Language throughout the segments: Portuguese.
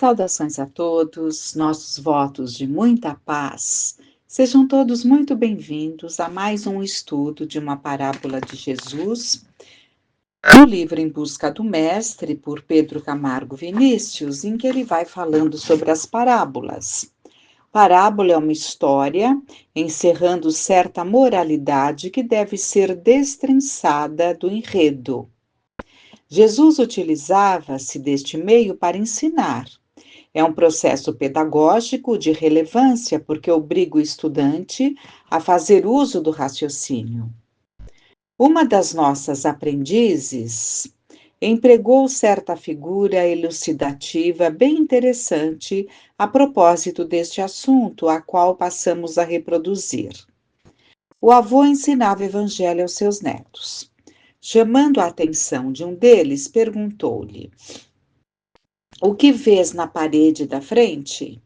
Saudações a todos, nossos votos de muita paz. Sejam todos muito bem-vindos a mais um estudo de uma parábola de Jesus, no livro Em Busca do Mestre, por Pedro Camargo Vinícius, em que ele vai falando sobre as parábolas. Parábola é uma história encerrando certa moralidade que deve ser destrinçada do enredo. Jesus utilizava-se deste meio para ensinar. É um processo pedagógico de relevância porque obriga o estudante a fazer uso do raciocínio. Uma das nossas aprendizes empregou certa figura elucidativa bem interessante a propósito deste assunto, a qual passamos a reproduzir. O avô ensinava o evangelho aos seus netos. Chamando a atenção de um deles, perguntou-lhe: "O que vês na parede da frente?"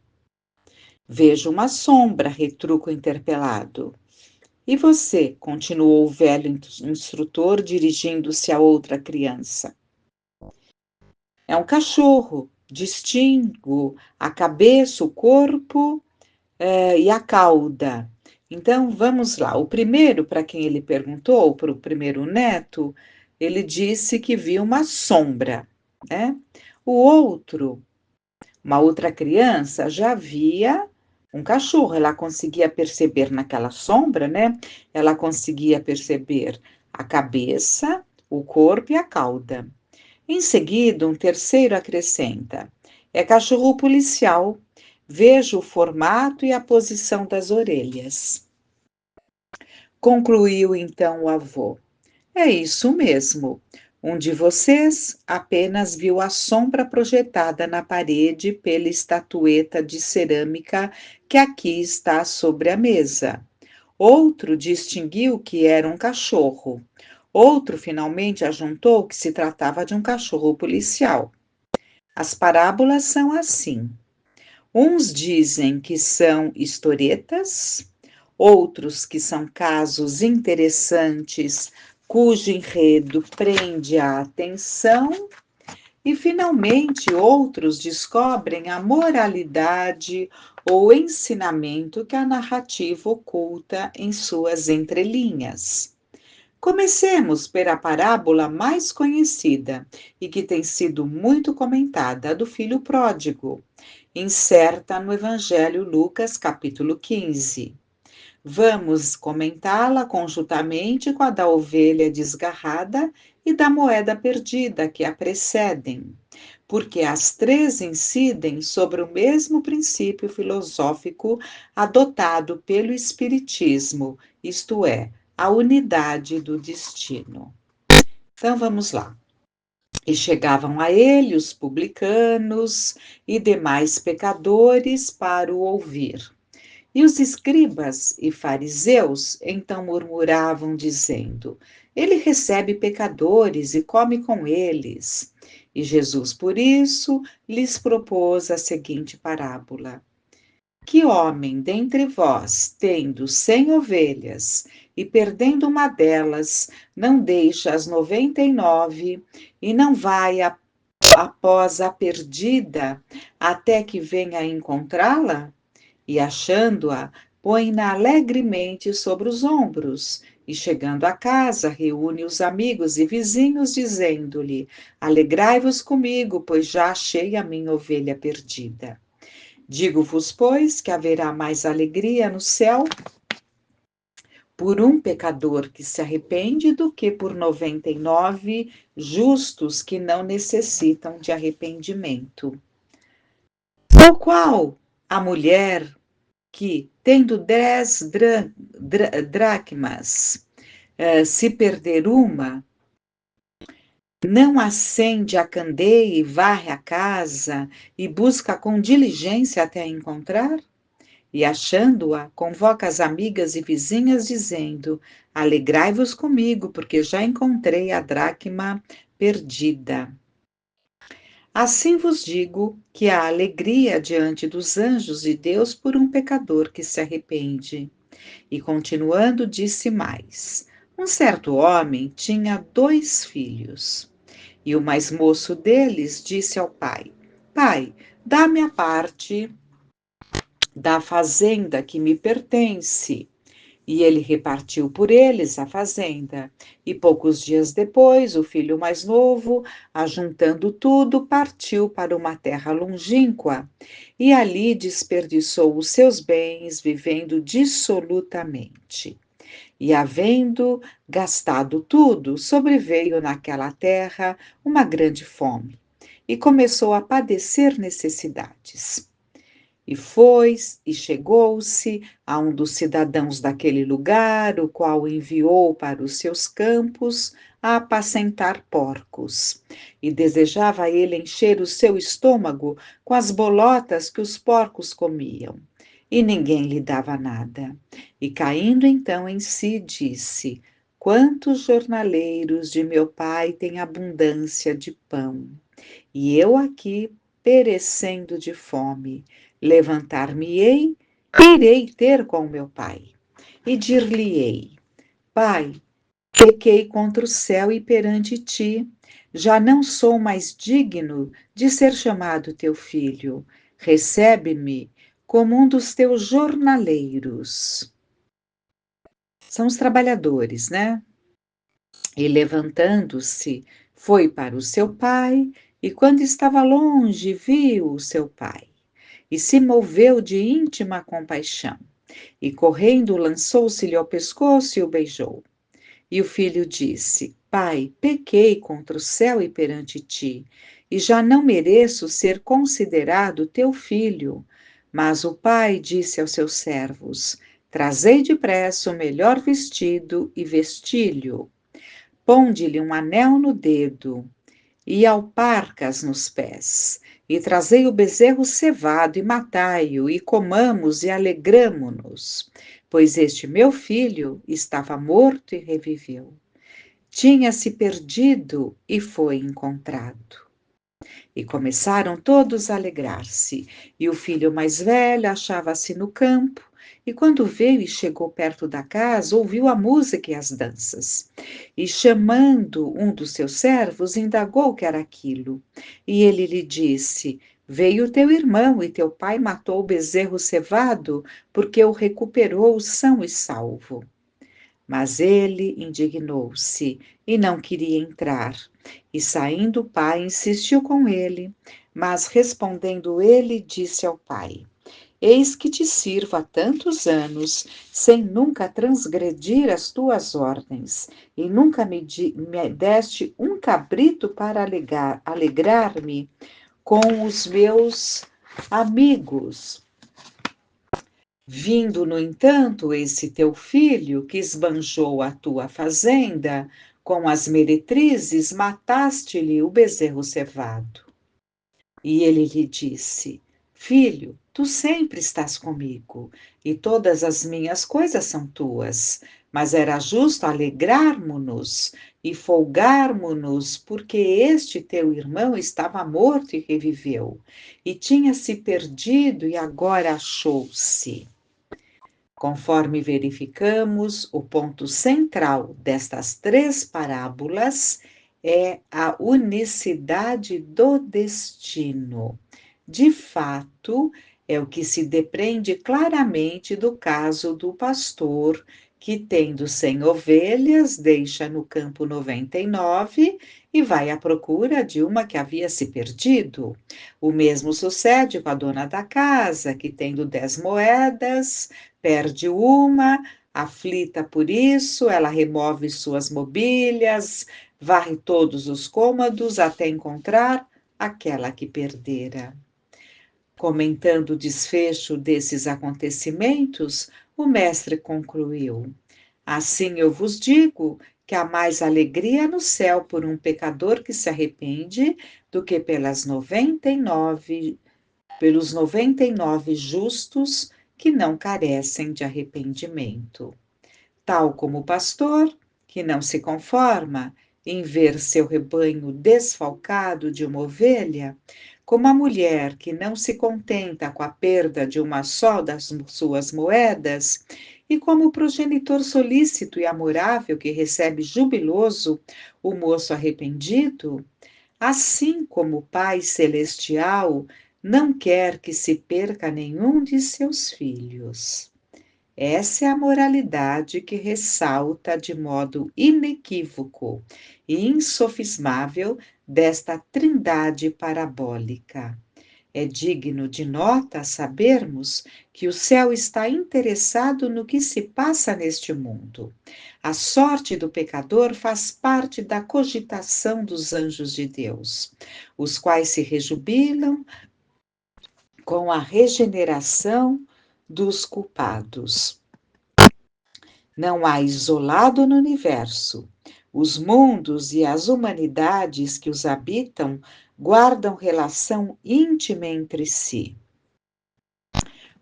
"Vejo uma sombra", retruca o interpelado. "E você?", continuou o velho instrutor, dirigindo-se a outra criança. "É um cachorro. Distingo a cabeça, o corpo, e a cauda." Então, vamos lá. O primeiro, para quem ele perguntou, para o primeiro neto, ele disse que viu uma sombra, né? O outro, uma outra criança, já via um cachorro. Ela conseguia perceber naquela sombra, né? Ela conseguia perceber a cabeça, o corpo e a cauda. Em seguida, um terceiro acrescenta: "É cachorro policial. Vejo o formato e a posição das orelhas." Concluiu então o avô: "É isso mesmo. Um de vocês apenas viu a sombra projetada na parede pela estatueta de cerâmica que aqui está sobre a mesa. Outro distinguiu que era um cachorro. Outro finalmente ajuntou que se tratava de um cachorro policial." As parábolas são assim. Uns dizem que são historietas, outros que são casos interessantes cujo enredo prende a atenção, e finalmente outros descobrem a moralidade ou ensinamento que a narrativa oculta em suas entrelinhas. Comecemos pela parábola mais conhecida e que tem sido muito comentada, a do filho pródigo, incerta no Evangelho Lucas, capítulo 15. Vamos comentá-la conjuntamente com a da ovelha desgarrada e da moeda perdida que a precedem, porque as três incidem sobre o mesmo princípio filosófico adotado pelo Espiritismo, isto é, a unidade do destino. Então vamos lá. "E chegavam a ele os publicanos e demais pecadores para o ouvir. E os escribas e fariseus então murmuravam, dizendo: Ele recebe pecadores e come com eles." E Jesus, por isso, lhes propôs a seguinte parábola: "Que homem dentre vós, tendo 100 ovelhas, e perdendo uma delas, não deixa as 99 e não vai após a perdida, até que venha a encontrá-la? E achando-a, põe-na alegremente sobre os ombros, e chegando a casa, reúne os amigos e vizinhos, dizendo-lhe: Alegrai-vos comigo, pois já achei a minha ovelha perdida. Digo-vos, pois, que haverá mais alegria no céu por um pecador que se arrepende do que por 99 justos que não necessitam de arrependimento. Tal qual a mulher que, tendo 10 dracmas, se perder uma, não acende a candeia e varre a casa e busca com diligência até a encontrar? E achando-a, convoca as amigas e vizinhas, dizendo: Alegrai-vos comigo, porque já encontrei a dracma perdida. Assim vos digo que há alegria diante dos anjos de Deus por um pecador que se arrepende. E continuando, disse mais: Um certo homem tinha 2 filhos. E o mais moço deles disse ao pai: Pai, dá-me a parte da fazenda que me pertence. E ele repartiu por eles a fazenda. E poucos dias depois, o filho mais novo, ajuntando tudo, partiu para uma terra longínqua e ali desperdiçou os seus bens, vivendo dissolutamente. E havendo gastado tudo, sobreveio naquela terra uma grande fome e começou a padecer necessidades. E foi e chegou-se a um dos cidadãos daquele lugar, o qual o enviou para os seus campos a apacentar porcos. E desejava ele encher o seu estômago com as bolotas que os porcos comiam. E ninguém lhe dava nada. E caindo então em si, disse: Quantos jornaleiros de meu pai têm abundância de pão, e eu aqui perecendo de fome. Levantar-me-ei, irei ter com meu pai, e dir-lhe-ei: Pai, pequei contra o céu e perante ti. Já não sou mais digno de ser chamado teu filho. Recebe-me como um dos teus jornaleiros. São os trabalhadores, né? E levantando-se, foi para o seu pai, e quando estava longe, viu o seu pai, e se moveu de íntima compaixão, e correndo lançou-se-lhe ao pescoço e o beijou. E o filho disse: Pai, pequei contra o céu e perante ti, e já não mereço ser considerado teu filho. Mas o pai disse aos seus servos: Trazei depressa o melhor vestido e vestilho. Ponde-lhe um anel no dedo e alparcas nos pés, e trazei o bezerro cevado e matai-o, e comamos e alegramo-nos, pois este meu filho estava morto e reviveu. Tinha-se perdido e foi encontrado. E começaram todos a alegrar-se. E o filho mais velho achava-se no campo, e quando veio e chegou perto da casa, ouviu a música e as danças. E chamando um dos seus servos, indagou o que era aquilo. E ele lhe disse: Veio teu irmão e teu pai matou o bezerro cevado, porque o recuperou são e salvo. Mas ele indignou-se e não queria entrar. E saindo o pai, insistiu com ele. Mas respondendo ele, disse ao pai: Eis que te sirvo há tantos anos, sem nunca transgredir as tuas ordens, e nunca me deste um cabrito para alegrar-me com os meus amigos. Vindo, no entanto, esse teu filho, que esbanjou a tua fazenda, com as meretrizes, mataste-lhe o bezerro cevado. E ele lhe disse: Filho, tu sempre estás comigo, e todas as minhas coisas são tuas. Mas era justo alegrarmos-nos e folgarmos-nos, porque este teu irmão estava morto e reviveu, e tinha se perdido e agora achou-se. Conforme verificamos, o ponto central destas três parábolas é a unicidade do destino. De fato, é o que se depreende claramente do caso do pastor que, tendo 100 ovelhas, deixa no campo 99 e vai à procura de uma que havia se perdido. O mesmo sucede com a dona da casa, que, tendo 10 moedas, perde uma, aflita por isso, ela remove suas mobílias, varre todos os cômodos até encontrar aquela que perdera. Comentando o desfecho desses acontecimentos, o mestre concluiu: Assim eu vos digo que há mais alegria no céu por um pecador que se arrepende do que pelos 99 justos que não carecem de arrependimento. Tal como o pastor, que não se conforma em ver seu rebanho desfalcado de uma ovelha, como a mulher que não se contenta com a perda de uma só das suas moedas, e como o progenitor solícito e amorável que recebe jubiloso o moço arrependido, assim como o Pai Celestial não quer que se perca nenhum de seus filhos. Essa é a moralidade que ressalta de modo inequívoco e insofismável desta trindade parabólica. É digno de nota sabermos que o céu está interessado no que se passa neste mundo. A sorte do pecador faz parte da cogitação dos anjos de Deus, os quais se rejubilam com a regeneração dos culpados. Não há isolado no universo. Os mundos e as humanidades que os habitam guardam relação íntima entre si.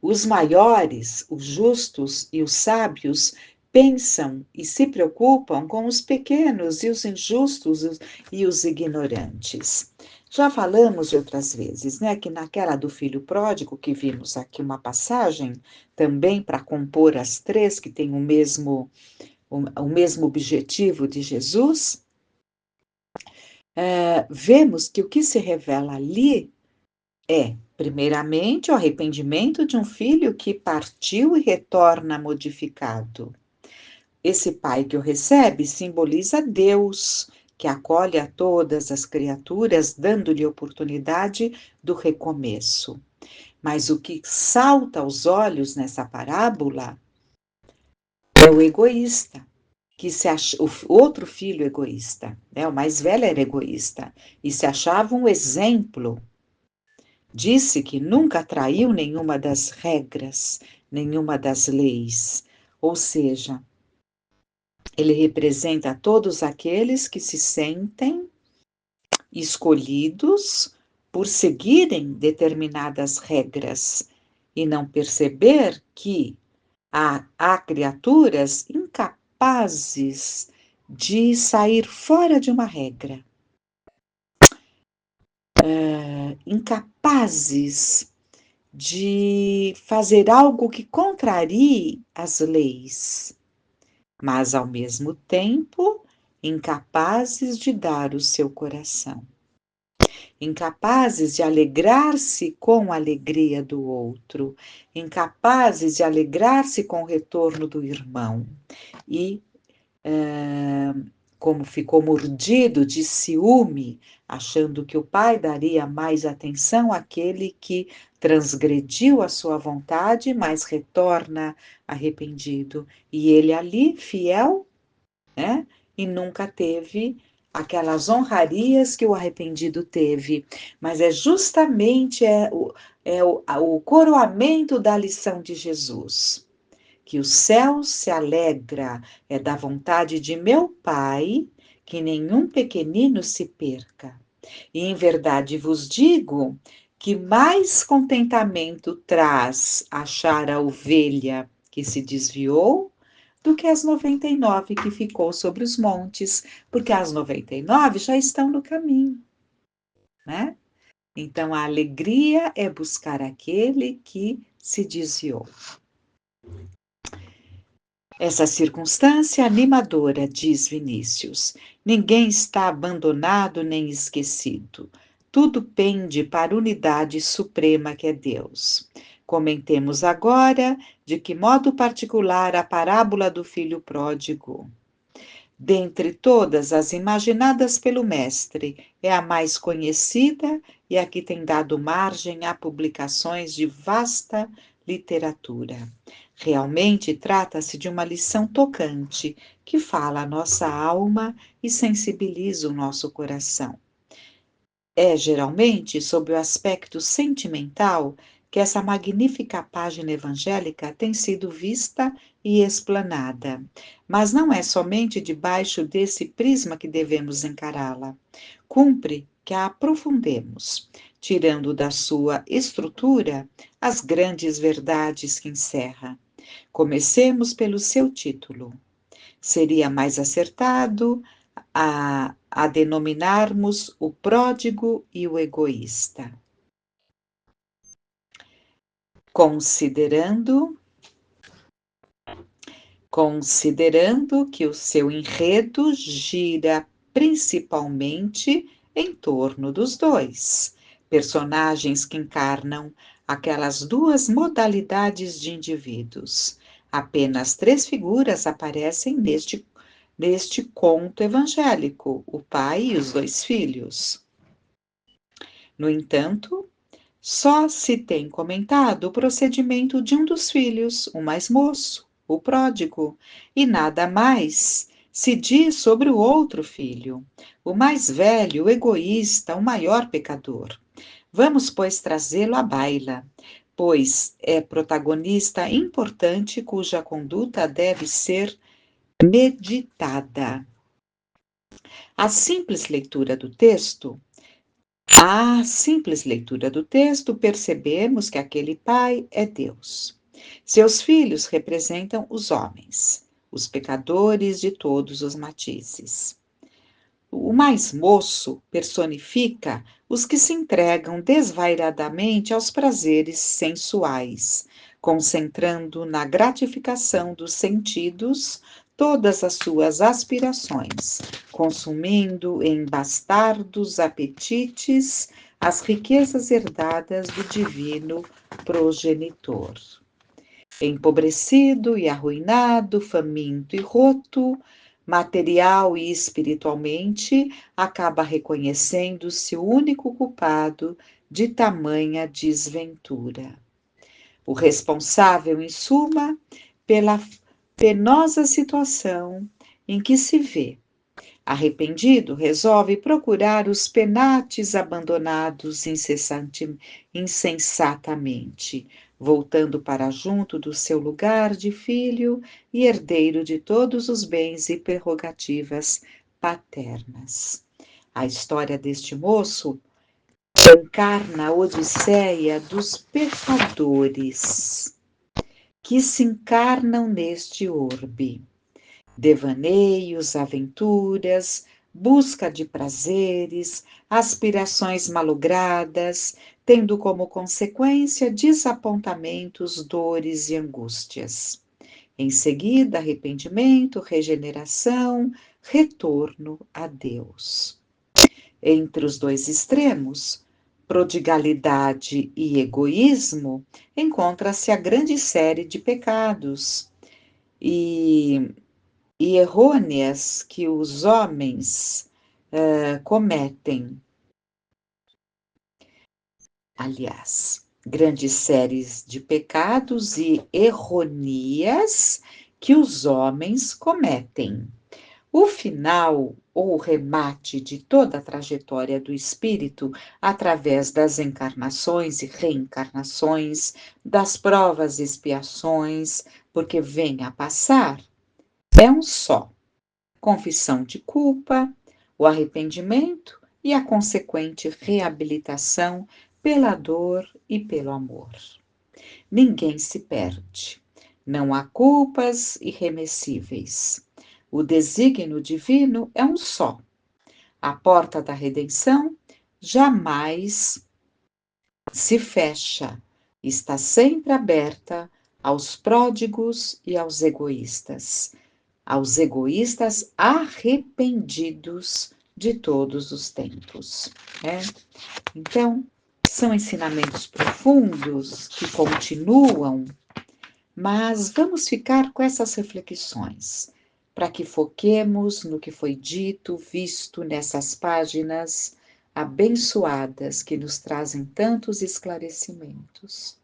Os maiores, os justos e os sábios pensam e se preocupam com os pequenos e os injustos e os ignorantes. Já falamos outras vezes, né, que naquela do filho pródigo, que vimos aqui uma passagem, também para compor as três, que tem o mesmo objetivo de Jesus, vemos que o que se revela ali é, primeiramente, o arrependimento de um filho que partiu e retorna modificado. Esse pai que o recebe simboliza Deus, que acolhe a todas as criaturas, dando-lhe oportunidade do recomeço. Mas o que salta aos olhos nessa parábola é o egoísta, que o outro filho egoísta, né? O mais velho era egoísta e se achava um exemplo. Disse que nunca traiu nenhuma das regras, nenhuma das leis. Ou seja, ele representa todos aqueles que se sentem escolhidos por seguirem determinadas regras e não perceber que há criaturas incapazes de sair fora de uma regra, incapazes de fazer algo que contrarie as leis, mas ao mesmo tempo incapazes de dar o seu coração, incapazes de alegrar-se com a alegria do outro, incapazes de alegrar-se com o retorno do irmão. E como ficou mordido de ciúme, achando que o pai daria mais atenção àquele que transgrediu a sua vontade, mas retorna arrependido. E ele ali, fiel, né? E nunca teve aquelas honrarias que o arrependido teve. Mas é justamente o coroamento da lição de Jesus. Que o céu se alegra é da vontade de meu Pai, que nenhum pequenino se perca. E em verdade vos digo que mais contentamento traz achar a ovelha que se desviou do que as 99 que ficou sobre os montes, porque as 99 já estão no caminho, né? Então a alegria é buscar aquele que se desviou. Essa circunstância animadora, diz Vinícius, ninguém está abandonado nem esquecido. Tudo pende para a unidade suprema que é Deus. Comentemos agora de que modo particular a parábola do filho pródigo. Dentre todas as imaginadas pelo mestre, é a mais conhecida e a que tem dado margem a publicações de vasta literatura. Realmente trata-se de uma lição tocante, que fala a nossa alma e sensibiliza o nosso coração. É geralmente sob o aspecto sentimental que essa magnífica página evangélica tem sido vista e explanada. Mas não é somente debaixo desse prisma que devemos encará-la. Cumpre que a aprofundemos, tirando da sua estrutura as grandes verdades que encerra. Comecemos pelo seu título. Seria mais acertado a denominarmos o pródigo e o egoísta. Considerando que o seu enredo gira principalmente em torno dos dois, personagens que encarnam aquelas duas modalidades de indivíduos. Apenas 3 figuras aparecem neste conto evangélico: o pai e os 2 filhos. No entanto, só se tem comentado o procedimento de um dos filhos, o mais moço, o pródigo, e nada mais se diz sobre o outro filho, o mais velho, o egoísta, o maior pecador. Vamos, pois, trazê-lo à baila, pois é protagonista importante cuja conduta deve ser meditada. A simples leitura do texto percebemos que aquele pai é Deus. Seus filhos representam os homens, os pecadores de todos os matizes. O mais moço personifica os que se entregam desvairadamente aos prazeres sensuais, concentrando na gratificação dos sentidos todas as suas aspirações, consumindo em bastardos apetites as riquezas herdadas do divino progenitor. Empobrecido e arruinado, faminto e roto, material e espiritualmente, acaba reconhecendo-se o único culpado de tamanha desventura. O responsável, em suma, pela penosa situação em que se vê. Arrependido, resolve procurar os penates abandonados insensatamente, voltando para junto do seu lugar de filho e herdeiro de todos os bens e prerrogativas paternas. A história deste moço encarna a odisseia dos pecadores que se encarnam neste orbe. Devaneios, aventuras, busca de prazeres, aspirações malogradas, tendo como consequência desapontamentos, dores e angústias. Em seguida, arrependimento, regeneração, retorno a Deus. Entre os dois extremos, prodigalidade e egoísmo, encontra-se a grande série de pecados e errôneas que os homens cometem. Aliás, grandes séries de pecados e errôneas que os homens cometem. O final ou remate de toda a trajetória do espírito, através das encarnações e reencarnações, das provas e expiações, porque vem a passar, é um só: confissão de culpa, o arrependimento e a consequente reabilitação pela dor e pelo amor. Ninguém se perde. Não há culpas irremessíveis. O desígnio divino é um só. A porta da redenção jamais se fecha. Está sempre aberta aos pródigos e aos egoístas arrependidos de todos os tempos. Né? Então, são ensinamentos profundos que continuam, mas vamos ficar com essas reflexões, para que foquemos no que foi dito, visto nessas páginas abençoadas que nos trazem tantos esclarecimentos.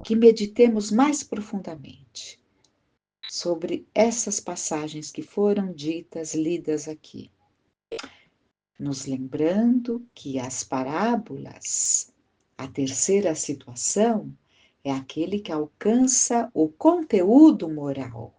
Que meditemos mais profundamente sobre essas passagens que foram ditas, lidas aqui, nos lembrando que as parábolas, a terceira situação, é aquele que alcança o conteúdo moral.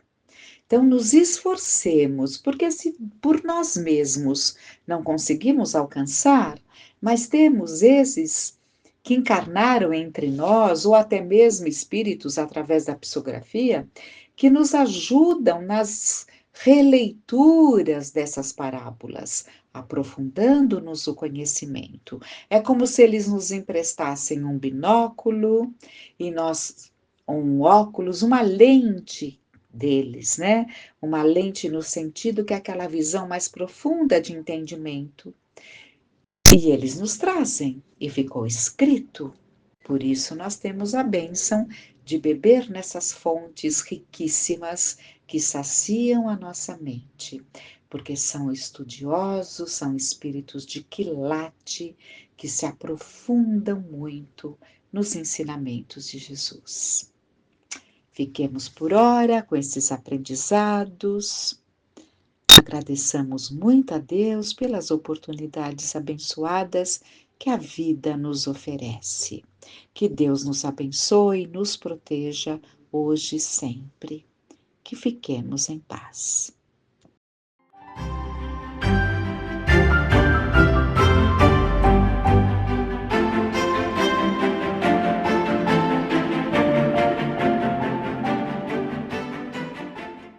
Então, nos esforcemos, porque se por nós mesmos não conseguimos alcançar, mas temos esses que encarnaram entre nós, ou até mesmo espíritos através da psicografia, que nos ajudam nas releituras dessas parábolas, aprofundando-nos o conhecimento. É como se eles nos emprestassem um binóculo e nós, um óculos, uma lente deles, né? Uma lente no sentido que é aquela visão mais profunda de entendimento. E eles nos trazem, e ficou escrito. Por isso nós temos a bênção de beber nessas fontes riquíssimas que saciam a nossa mente, porque são estudiosos, são espíritos de quilate que se aprofundam muito nos ensinamentos de Jesus. Fiquemos por hora com esses aprendizados. Agradeçamos muito a Deus pelas oportunidades abençoadas que a vida nos oferece. Que Deus nos abençoe e nos proteja hoje e sempre. Que fiquemos em paz.